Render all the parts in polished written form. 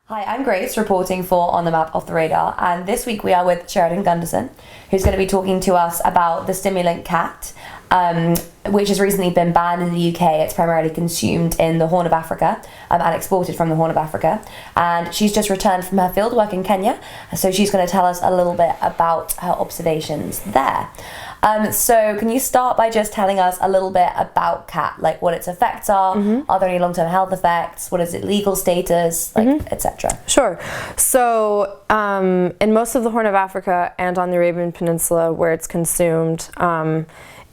Hi, I'm Grace, reporting for On the Map Off the Radar, and this week we are with Sheridan Gunderson, who's going to be talking to us about the stimulant khat, which has recently been banned in the UK. It's primarily consumed in the Horn of Africa and exported from the Horn of Africa. And she's just returned from her fieldwork in Kenya, so she's going to tell us a little bit about her observations there. So can you start by just telling us a little bit about khat, like what its effects are? Are there any long-term health effects? What is its legal status, etc.? Sure. So in most of the Horn of Africa and on the Arabian Peninsula where it's consumed,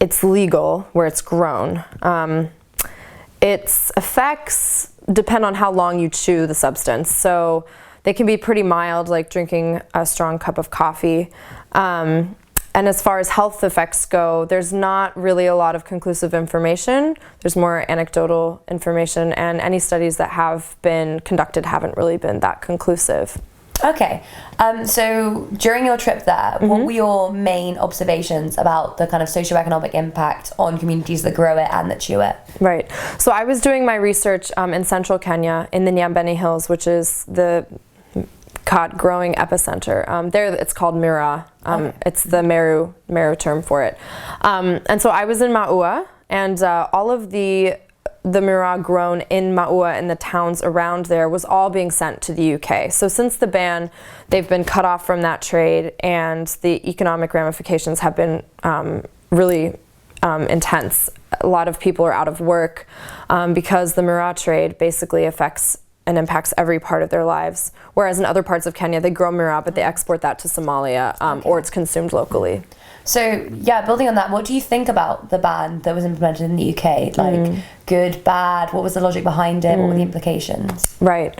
it's legal where it's grown. Its effects depend on how long you chew the substance. So they can be pretty mild, like drinking a strong cup of coffee. And as far as health effects go, there's not really a lot of conclusive information. There's more anecdotal information, and any studies that have been conducted haven't really been that conclusive. Okay, so during your trip there, what were your main observations about the kind of socioeconomic impact on communities that grow it and that chew it? Right, so I was doing my research in central Kenya in the Nyambene Hills, which is the khat growing epicenter. There it's called miraa. It's the Meru term for it. And so I was in Maua, and all of the miraa grown in Maua and the towns around there was all being sent to the UK. So since the ban, they've been cut off from that trade, and the economic ramifications have been really intense. A lot of people are out of work because the miraa trade basically affects and impacts every part of their lives. Whereas in other parts of Kenya, they grow miraa, but they export that to Somalia, or it's consumed locally. So, yeah, building on that, what do you think about the ban that was implemented in the UK? Like, good, bad? What was the logic behind it? What were the implications? Right.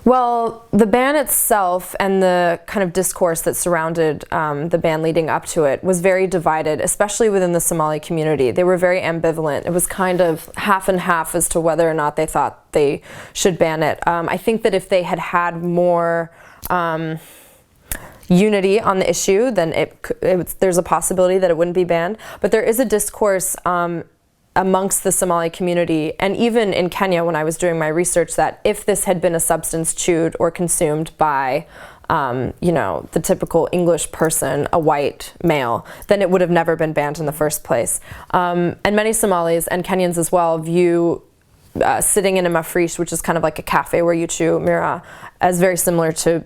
Well, the ban itself and the kind of discourse that surrounded the ban leading up to it was very divided, especially within the Somali community. They were very ambivalent. It was kind of half and half as to whether or not they thought they should ban it. I think that if they had had more unity on the issue, then there's a possibility that it wouldn't be banned. But there is a discourse amongst the Somali community, and even in Kenya when I was doing my research, that if this had been a substance chewed or consumed by the typical English person, a white male, then it would have never been banned in the first place. And many Somalis and Kenyans as well view sitting in a mafresh, which is kind of like a cafe where you chew miraa, as very similar to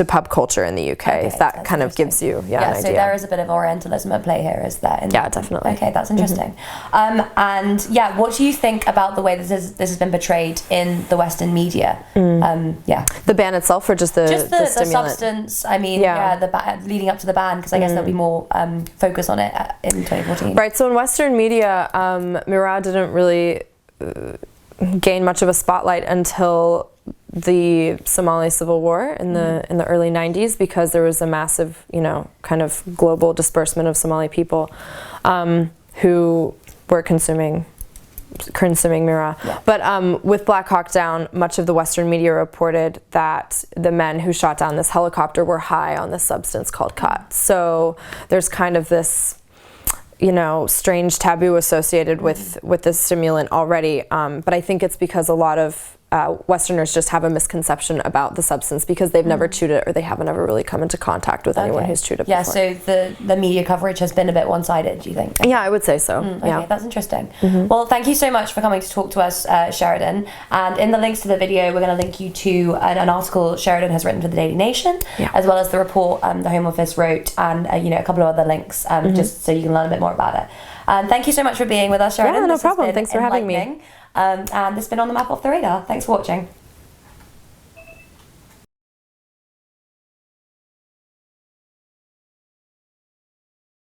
pub culture in the UK, if that kind of gives you an idea. So there is a bit of Orientalism at play here, is there? Yeah, definitely. Okay, that's interesting. And yeah, what do you think about the way this has been portrayed in the Western media? The ban itself, or just the stimulant? Substance. I mean, leading up to the ban, because I guess there'll be more focus on it in 2014. Right. So in Western media, miraa didn't really gain much of a spotlight until the Somali Civil War in the early 90s, because there was a massive, kind of global disbursement of Somali people who were consuming miraa. Yeah. But with Black Hawk Down, much of the Western media reported that the men who shot down this helicopter were high on this substance called khat. So there's kind of this strange taboo associated with this stimulant already. But I think it's because a lot of Westerners just have a misconception about the substance because they've never chewed it, or they haven't ever really come into contact with anyone who's chewed it before. Yeah, so the media coverage has been a bit one-sided, do you think? Yeah, I would say so. Okay, that's interesting. Well, thank you so much for coming to talk to us, Sheridan. And in the links to the video, we're going to link you to an article Sheridan has written for the Daily Nation, as well as the report the Home Office wrote, and a couple of other links, just so you can learn a bit more about it. Thank you so much for being with us, Sheridan. Yeah, no problem. Thanks for having me. And this has been On the Map Off the Radar. Thanks for watching.